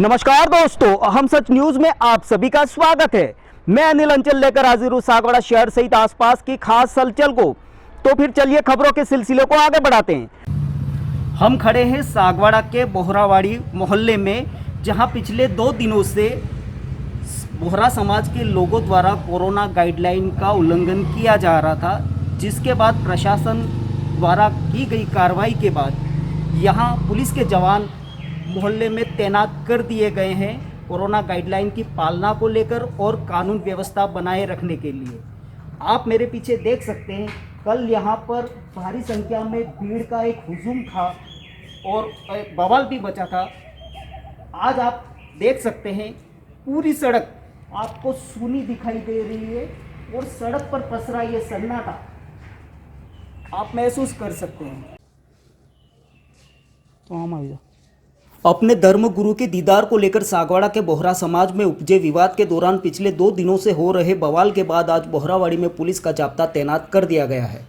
नमस्कार दोस्तों, हम सच न्यूज में आप सभी का स्वागत है। मैं अनिल अंचल लेकर हाजिर हूं सागवाड़ा शहर सहित आसपास की खास हलचल को। तो फिर चलिए खबरों के सिलसिले को आगे बढ़ाते हैं। हम खड़े हैं सागवाड़ा के बोहरावाड़ी मोहल्ले में, जहां पिछले 2 दिनों से बोहरा समाज के लोगों द्वारा कोरोना गाइडलाइन का उल्लंघन किया जा रहा था, जिसके बाद प्रशासन द्वारा की गई कार्रवाई के बाद यहां पुलिस के जवान मोहल्ले में तैनात कर दिए गए हैं कोरोना गाइडलाइन की पालना को लेकर और कानून व्यवस्था बनाए रखने के लिए। आप मेरे पीछे देख सकते हैं, कल यहाँ पर भारी संख्या में भीड़ का एक हुजूम था और बवाल भी बचा था। आज आप देख सकते हैं पूरी सड़क आपको सूनी दिखाई दे रही है और सड़क पर पसरा ये सन्नाटा आप महसूस कर सकते हैं। तो हम आ अपने धर्म गुरु के दीदार को लेकर सागवाड़ा के बोहरा समाज में उपजे विवाद के दौरान पिछले 2 दिनों से हो रहे बवाल के बाद आज बोहरावाड़ी में पुलिस का जाब्ता तैनात कर दिया गया है।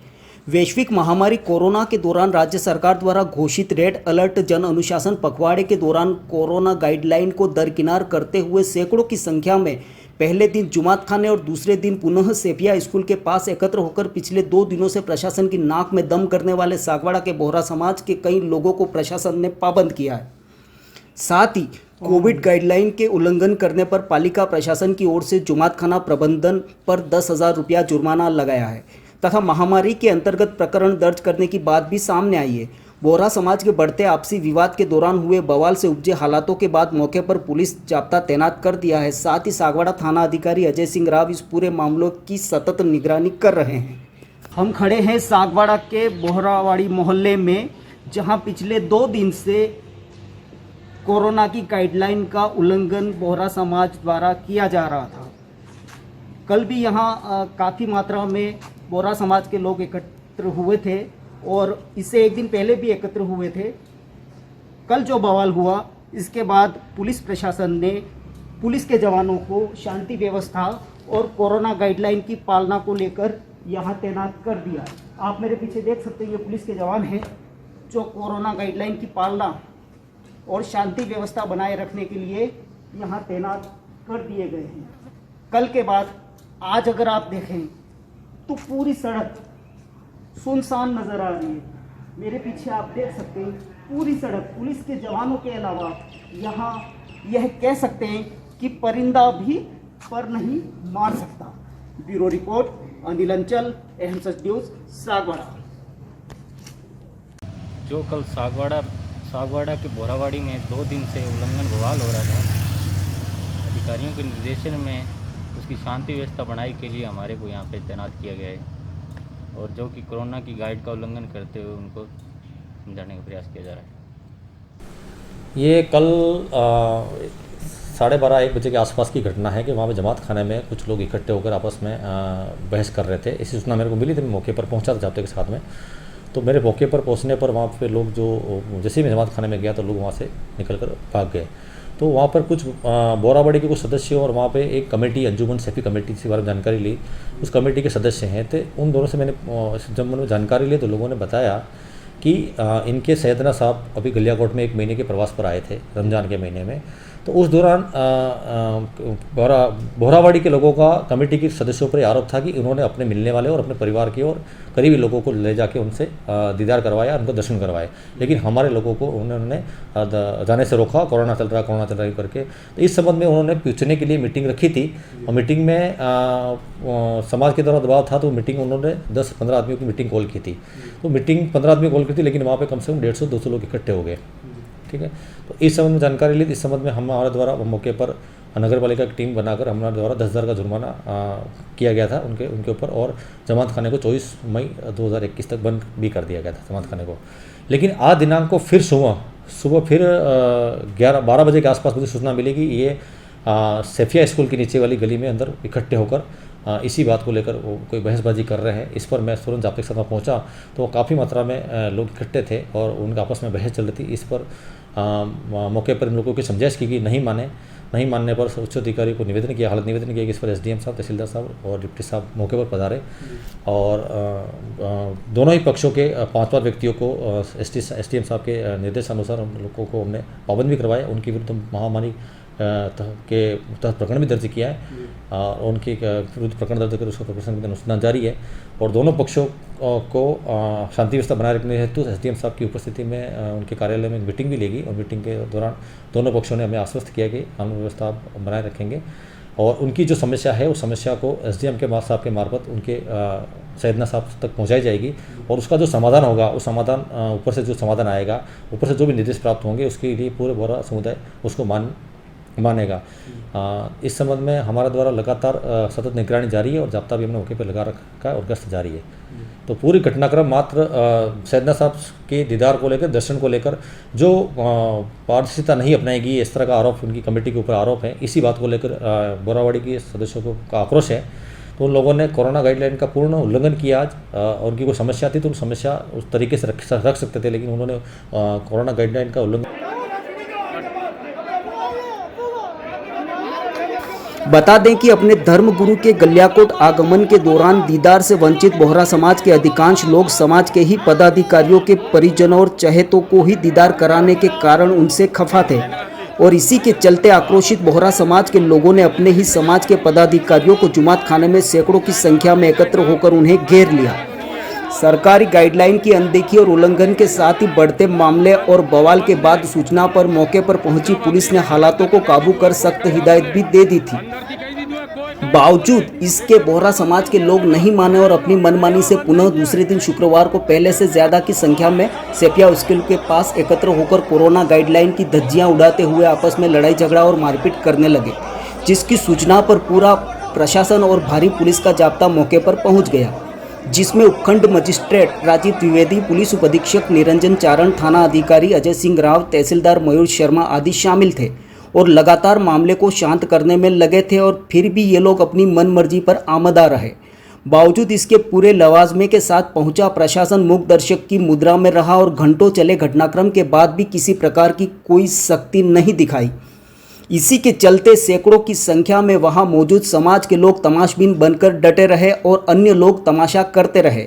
वैश्विक महामारी कोरोना के दौरान राज्य सरकार द्वारा घोषित रेड अलर्ट जन अनुशासन पखवाड़े के दौरान कोरोना गाइडलाइन को दरकिनार करते हुए सैकड़ों की संख्या में पहले दिन जुमात खाने और दूसरे दिन पुनः सेफिया स्कूल के पास एकत्र होकर पिछले 2 दिनों से प्रशासन की नाक में दम करने वाले सागवाड़ा के बोहरा समाज के कई लोगों को प्रशासन ने पाबंद किया है। साथ ही कोविड गाइडलाइन के उल्लंघन करने पर पालिका प्रशासन की ओर से जुमात खाना प्रबंधन पर 10,000 रुपया जुर्माना लगाया है तथा महामारी के अंतर्गत प्रकरण दर्ज करने की बात भी सामने आई है। बोहरा समाज के बढ़ते आपसी विवाद के दौरान हुए बवाल से उपजे हालातों के बाद मौके पर पुलिस जाब्ता तैनात कर दिया है। साथ ही सागवाड़ा थाना अधिकारी अजय सिंह राव इस पूरे मामलों की सतत निगरानी कर रहे हैं। हम खड़े हैं सागवाड़ा के बोहरावाड़ी मोहल्ले में, जहां पिछले 2 दिन से कोरोना की गाइडलाइन का उल्लंघन बोहरा समाज द्वारा किया जा रहा था। कल भी यहाँ काफ़ी मात्रा में बोहरा समाज के लोग एकत्र हुए थे और इससे एक दिन पहले भी एकत्र हुए थे। कल जो बवाल हुआ, इसके बाद पुलिस प्रशासन ने पुलिस के जवानों को शांति व्यवस्था और कोरोना गाइडलाइन की पालना को लेकर यहाँ तैनात कर दिया। आप मेरे पीछे देख सकते हैं, ये पुलिस के जवान हैं जो कोरोना गाइडलाइन की पालना और शांति व्यवस्था बनाए रखने के लिए यहाँ तैनात कर दिए गए हैं। कल के बाद आज अगर आप देखें तो पूरी सड़क सुनसान नज़र आ रही है। मेरे पीछे आप देख सकते हैं पूरी सड़क पुलिस के जवानों के अलावा यहाँ यह कह सकते हैं कि परिंदा भी पर नहीं मार सकता। ब्यूरो रिपोर्ट अनिल अंचल, एम सच न्यूज़, सागवाड़ा। जो कल सागवाड़ा के बोहरावाड़ी में 2 दिन से उल्लंघन बवाल हो रहा था, अधिकारियों के निर्देशन में उसकी शांति व्यवस्था बनाने के लिए हमारे को यहाँ पे तैनात किया गया है और जो कि कोरोना की गाइड का उल्लंघन करते हुए उनको समझाने का प्रयास किया जा रहा है। ये कल 12:30-1 बजे के आसपास की घटना है कि वहाँ पे जमात खाने में कुछ लोग इकट्ठे होकर आपस में बहस कर रहे थे। इसी सूचना मेरे को मिली थी, मैं मौके पर पहुँचा था जाब्ते के साथ में। तो मेरे मौके पर पहुंचने पर वहाँ पे लोग जो जैसे ही मैं जमात खाने में गया तो लोग वहाँ से निकल कर भाग गए। तो वहाँ पर कुछ बोहरावाड़ी के कुछ सदस्य और वहाँ पे एक कमेटी, अंजुमन सैफी कमेटी से बारे में जानकारी ली। उस कमेटी के सदस्य हैं, तो उन दोनों से मैंने जब मैंने जानकारी ली तो लोगों ने बताया कि इनके सैयदना साहब अभी गलियाकोट में 1 महीने के प्रवास पर आए थे रमज़ान के महीने में। तो उस दौरान बोहरावाड़ी के लोगों का कमेटी के सदस्यों पर आरोप था कि उन्होंने अपने मिलने वाले और अपने परिवार के और करीबी लोगों को ले जाके उनसे दीदार करवाया, उनको दर्शन करवाए, लेकिन हमारे लोगों को उन्होंने जाने से रोका, कोरोना चल रहा है करके। तो इस संबंध में उन्होंने पूछने के लिए मीटिंग रखी थी और मीटिंग में समाज के द्वारा दबाव था तो मीटिंग उन्होंने 10-15 आदमियों की मीटिंग कॉल की थी। तो मीटिंग 15 आदमी कॉल की थी, लेकिन वहाँ पर कम से कम 150-200 लोग इकट्ठे हो गए। ठीक है, तो इस संबंध में जानकारी ली। इस संबंध में हमारे द्वारा मौके पर नगर पालिका की टीम बनाकर हमारे द्वारा 10,000 का जुर्माना किया गया था उनके ऊपर और जमात खाने को 24 मई 2021 तक बंद भी कर दिया गया था जमात खाने को। लेकिन आज दिनांक को फिर सुबह फिर 11-12 बजे के आसपास मुझे सूचना मिली कि ये सेफिया स्कूल के नीचे वाली गली में अंदर इकट्ठे होकर इसी बात को लेकर वो कोई बहसबाजी कर रहे हैं। इस पर मैं तुरंत जाब्ते के साथ पहुँचा तो काफ़ी मात्रा में लोग इकट्ठे थे और उनका आपस में बहस चल रही थी। इस पर मौके पर इन लोगों की समझाइश की कि नहीं माने, नहीं मानने पर उच्च अधिकारी को निवेदन किया, हालत निवेदन किया कि इस पर एसडीएम साहब, तहसीलदार साहब और डिप्टी साहब मौके पर पधारे और दोनों ही पक्षों के 5 व्यक्तियों को एसडीएम साहब के निर्देशानुसार हम लोगों को हमने पाबंद भी करवाया। उनके विरुद्ध महामारी के तहत प्रकरण भी दर्ज किया है और उनके विरुद्ध प्रकरण दर्ज कर उसका प्रकरण की अनुसंधान जारी है और दोनों पक्षों को शांति व्यवस्था बनाए रखने हेतु एसडीएम साहब की उपस्थिति में उनके कार्यालय में मीटिंग भी लेगी और मीटिंग के दौरान दोनों पक्षों ने हमें आश्वस्त किया कि कानून व्यवस्था बनाए रखेंगे और उनकी जो समस्या है उस समस्या को एसडीएम के साहब के मार्फत उनके सैयदना साहब तक पहुंचाई जाएगी और उसका जो समाधान होगा उस समाधान ऊपर से जो समाधान आएगा, ऊपर से जो भी निर्देश प्राप्त होंगे उसके लिए पूरे बोहरा समुदाय उसको मानेगा। इस संबंध में हमारे द्वारा लगातार सतत निगरानी जारी है और जाब्ता भी हमने मौके पर लगा रखा है और गश्त जारी है। तो पूरी घटनाक्रम मात्र सैयदना साहब के दीदार को लेकर, दर्शन को लेकर जो पारदर्शिता नहीं अपनाएगी, इस तरह का आरोप उनकी कमेटी के ऊपर आरोप है, इसी बात को लेकर बोरावाड़ी के सदस्यों को का आक्रोश है। तो उन लोगों ने कोरोना गाइडलाइन का पूर्ण उल्लंघन किया आज और उनकी कोई समस्या थी तो उन समस्या उस तरीके से रख सकते थे, लेकिन उन्होंने कोरोना गाइडलाइन का उल्लंघन। बता दें कि अपने धर्मगुरु के गल्याकोट आगमन के दौरान दीदार से वंचित बोहरा समाज के अधिकांश लोग समाज के ही पदाधिकारियों के परिजनों और चहेतों को ही दीदार कराने के कारण उनसे खफा थे और इसी के चलते आक्रोशित बोहरा समाज के लोगों ने अपने ही समाज के पदाधिकारियों को जुमात खाने में सैकड़ों की संख्या में एकत्र होकर उन्हें घेर लिया। सरकारी गाइडलाइन की अनदेखी और उल्लंघन के साथ ही बढ़ते मामले और बवाल के बाद सूचना पर मौके पर पहुंची पुलिस ने हालातों को काबू कर सख्त हिदायत भी दे दी थी। बावजूद इसके बोहरा समाज के लोग नहीं माने और अपनी मनमानी से पुनः दूसरे दिन शुक्रवार को पहले से ज्यादा की संख्या में सेपिया स्कूल के पास एकत्र होकर कोरोना गाइडलाइन की धज्जियां उड़ाते हुए आपस में लड़ाई झगड़ा और मारपीट करने लगे, जिसकी सूचना पर पूरा प्रशासन और भारी पुलिस का जाब्ता मौके पर पहुंच गया, जिसमें उपखंड मजिस्ट्रेट राजीव द्विवेदी, पुलिस उपाधीक्षक निरंजन चारण, थाना अधिकारी अजय सिंह राव, तहसीलदार मयूर शर्मा आदि शामिल थे और लगातार मामले को शांत करने में लगे थे और फिर भी ये लोग अपनी मनमर्जी पर आमदा रहे। बावजूद इसके पूरे लवाजमे के साथ पहुंचा प्रशासन मूक दर्शक की मुद्रा में रहा और घंटों चले घटनाक्रम के बाद भी किसी प्रकार की कोई सख्ती नहीं दिखाई। इसी के चलते सैकड़ों की संख्या में वहां मौजूद समाज के लोग तमाशबीन बनकर डटे रहे और अन्य लोग तमाशा करते रहे।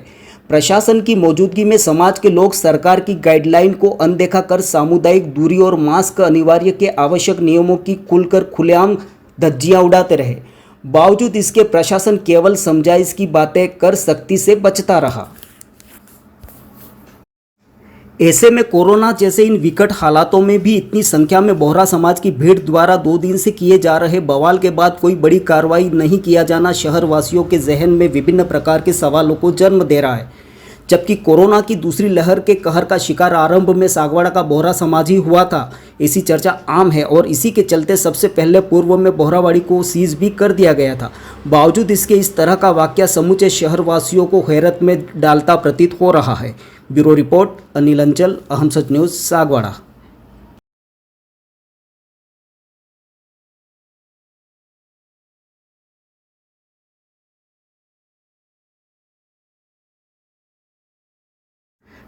प्रशासन की मौजूदगी में समाज के लोग सरकार की गाइडलाइन को अनदेखा कर सामुदायिक दूरी और मास्क अनिवार्य के आवश्यक नियमों की खुलकर खुलेआम धज्जियां उड़ाते रहे। बावजूद इसके प्रशासन केवल समझाइश की बातें कर सख्ती से बचता रहा। ऐसे में कोरोना जैसे इन विकट हालातों में भी इतनी संख्या में बोहरा समाज की भीड़ द्वारा 2 दिन से किए जा रहे बवाल के बाद कोई बड़ी कार्रवाई नहीं किया जाना शहर वासियों के जहन में विभिन्न प्रकार के सवालों को जन्म दे रहा है। जबकि कोरोना की दूसरी लहर के कहर का शिकार आरंभ में सागवाड़ा का बोहरा समाज ही हुआ था, ऐसी चर्चा आम है और इसी के चलते सबसे पहले पूर्व में बोहरावाड़ी को सीज भी कर दिया गया था। बावजूद इसके इस तरह का वाकया समूचे शहरवासियों को हैरत में डालता प्रतीत हो रहा है। ब्यूरो रिपोर्ट, अनिल अंचल, अहम सच न्यूज़, सागवाड़ा।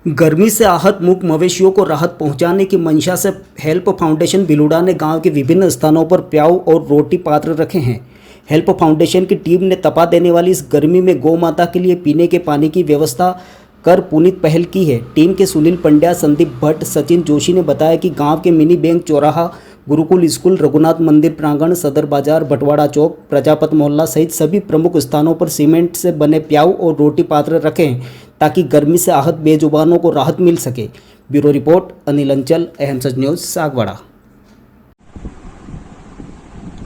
गर्मी से आहत मूक मवेशियों को राहत पहुंचाने की मंशा से हेल्प फाउंडेशन बिलुड़ा ने गांव के विभिन्न स्थानों पर प्याऊ और रोटी पात्र रखे हैं। हेल्प फाउंडेशन की टीम ने तपा देने वाली इस गर्मी में गौ माता के लिए पीने के पानी की व्यवस्था कर पुनीत पहल की है। टीम के सुनील पंड्या, संदीप भट्ट, सचिन जोशी ने बताया कि गांव के मिनी बैंक चौराहा, गुरुकुल स्कूल, रघुनाथ मंदिर प्रांगण, सदर बाजार, बटवाड़ा चौक, प्रजापत मोहल्ला सहित सभी प्रमुख स्थानों पर सीमेंट से बने प्याऊ और रोटी पात्र रखे हैं ताकि गर्मी से आहत बेजुबानों को राहत मिल सके। ब्यूरो रिपोर्ट, अनिल अंचल, अहम सच न्यूज़, सागवाड़ा।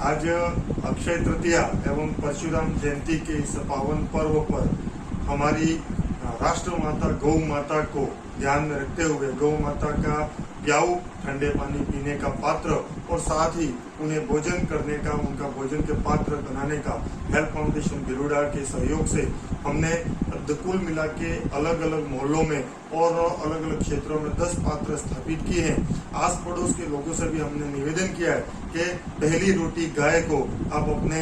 आज अक्षय तृतीया एवं परशुराम जयंती के इस पावन पर्व पर हमारी राष्ट्र माता गौ माता को ध्यान में रखते हुए गौ माता का प्याऊ, ठंडे पानी पीने का पात्र और साथ ही उन्हें भोजन करने का, उनका भोजन के पात्र बनाने का हेल्प फाउंडेशन बिलुड़ा के सहयोग से हमने कुल मिला के अलग अलग मोहल्लों में और अलग अलग क्षेत्रों में 10 पात्र स्थापित किए हैं। आस पड़ोस के लोगों से भी हमने निवेदन किया है कि पहली रोटी गाय को आप अपने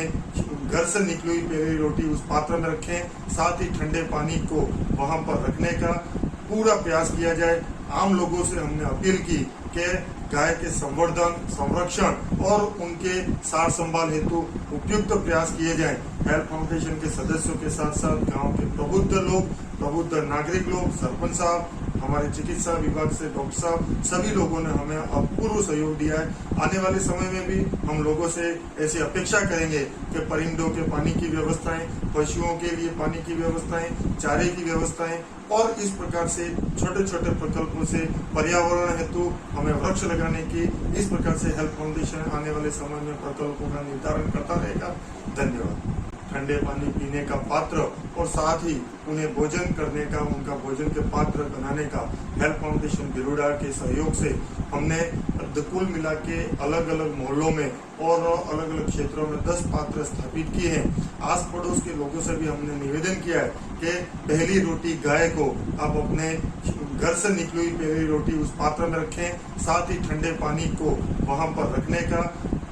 घर से निकली हुई पहली रोटी उस पात्र में रखें, साथ ही ठंडे पानी को वहां पर रखने का पूरा प्रयास किया जाए। आम लोगों से हमने अपील की कि गाय के संवर्धन, संरक्षण और उनके सार संभाल हेतु उपयुक्त प्रयास किए जाएं। हेल्प फाउंडेशन के सदस्यों के साथ साथ गांव के प्रबुद्ध लोग, प्रबुद्ध नागरिक लोग, सरपंच साहब, हमारे चिकित्सा विभाग से डॉक्टर साहब, सभी लोगों ने हमें अपूर्व सहयोग दिया है। आने वाले समय में भी हम लोगों से ऐसी अपेक्षा करेंगे कि परिंदों के पानी की व्यवस्थाएं, पशुओं के लिए पानी की व्यवस्थाएं, चारे की व्यवस्थाएं और इस प्रकार से छोटे छोटे प्रकल्पों से पर्यावरण हेतु हमें वृक्ष लगाने की, इस प्रकार से हेल्प फाउंडेशन आने वाले समय में प्रकल्पों का निर्धारण करता रहेगा। धन्यवाद। ठंडे पानी पीने का पात्र और साथ ही उन्हें भोजन करने का, उनका भोजन के पात्र बनाने का हेल्प फाउंडेशन गिरुडा के सहयोग से हमने कुल मिला के अलग अलग मोहल्लों में और अलग अलग क्षेत्रों में 10 पात्र स्थापित किए हैं। आस पड़ोस के लोगों से भी हमने निवेदन किया है कि पहली रोटी गाय को आप अपने घर से निकली हुई पहली रोटी उस पात्र में रखें, साथ ही ठंडे पानी को वहां पर रखने का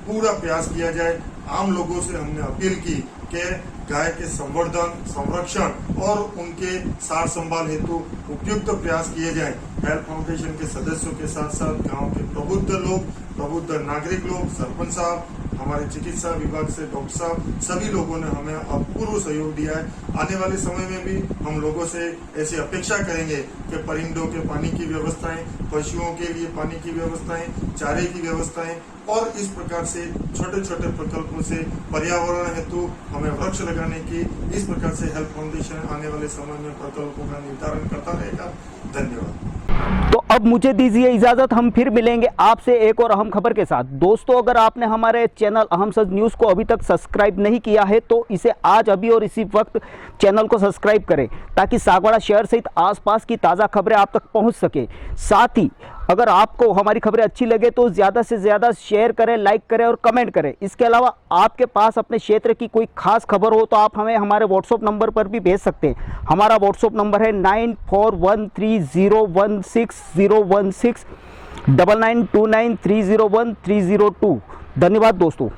पूरा प्रयास किया जाए। आम लोगों से हमने अपील की कि गाय के संवर्धन, संरक्षण और उनके सार संभाल हेतु उपयुक्त प्रयास किए जाएं। हेल्प फाउंडेशन के सदस्यों के साथ साथ गांव के प्रबुद्ध लोग, प्रबुद्ध नागरिक लोग, सरपंच साहब, हमारे चिकित्सा विभाग से डॉक्टर साहब, सभी लोगों ने हमें अपूर्व सहयोग दिया है। आने वाले समय में भी हम लोगों से ऐसी अपेक्षा करेंगे कि परिंदों के पानी की व्यवस्थाएं, पशुओं के लिए पानी की व्यवस्थाएं, चारे की व्यवस्थाएं और इस प्रकार से छोटे छोटे प्रकल्पों से पर्यावरण हेतु हमें वृक्ष लगाने की, इस प्रकार से हेल्प फाउंडेशन आने वाले समय में प्रकल्पों का निर्धारण करता रहेगा। धन्यवाद। तो अब मुझे दीजिए इजाजत, हम फिर मिलेंगे आपसे एक और अहम खबर के साथ। दोस्तों, अगर आपने हमारे चैनल अहम सच न्यूज़ को अभी तक सब्सक्राइब नहीं किया है तो इसे आज अभी और इसी वक्त चैनल को सब्सक्राइब करें ताकि सागवाड़ा शहर सहित आसपास की ताज़ा खबरें आप तक पहुंच सके। साथ ही अगर आपको हमारी खबरें अच्छी लगे तो ज़्यादा से ज़्यादा शेयर करें, लाइक करें और कमेंट करें। इसके अलावा आपके पास अपने क्षेत्र की कोई खास खबर हो तो आप हमें हमारे व्हाट्सएप नंबर पर भी भेज सकते हैं। हमारा व्हाट्सएप नंबर है 9413016016 9929301302। धन्यवाद दोस्तों।